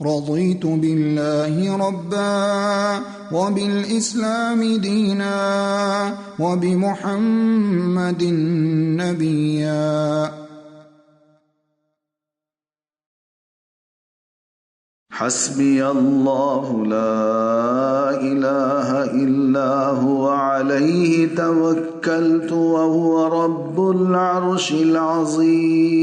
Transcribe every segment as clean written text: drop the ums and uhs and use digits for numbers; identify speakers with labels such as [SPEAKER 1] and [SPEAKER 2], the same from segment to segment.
[SPEAKER 1] رضيت بالله ربا وبالإسلام دينا وبمحمد نبيا.
[SPEAKER 2] حسبي الله لا إله إلا هو عليه توكلت وهو رب العرش العظيم.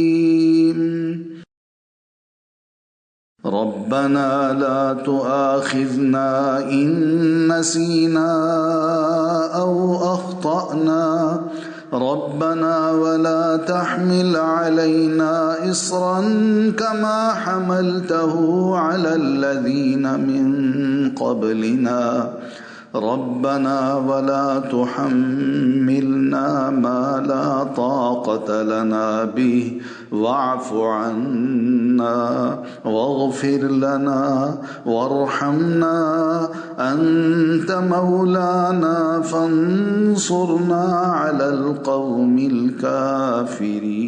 [SPEAKER 2] ربنا لا تؤاخذنا إن نسينا أو أخطأنا ربنا ولا تحمل علينا إصرا كما حملته على الذين من قبلنا ربنا ولا تحملنا ما لا طاقة لنا به واعف عنا واغفر لنا وارحمنا أنت مولانا فانصرنا على القوم الكافرين.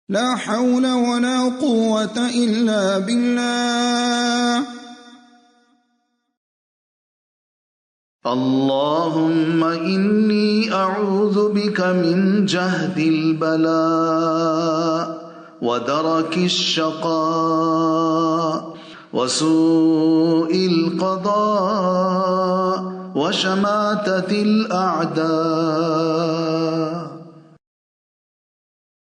[SPEAKER 1] لا حول ولا قوة إلا بالله.
[SPEAKER 2] اللهم إني أعوذ بك من جهد البلاء ودرك الشقاء وسوء القضاء وشماتة الأعداء.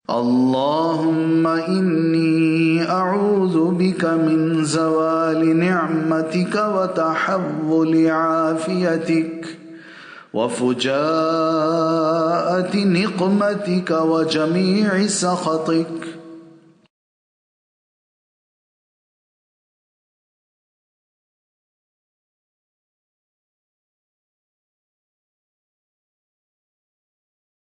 [SPEAKER 2] اللهم إني أعوذ بك من زوال نعمتك وتحول عافيتك وفجاءة نقمتك وجميع سخطك.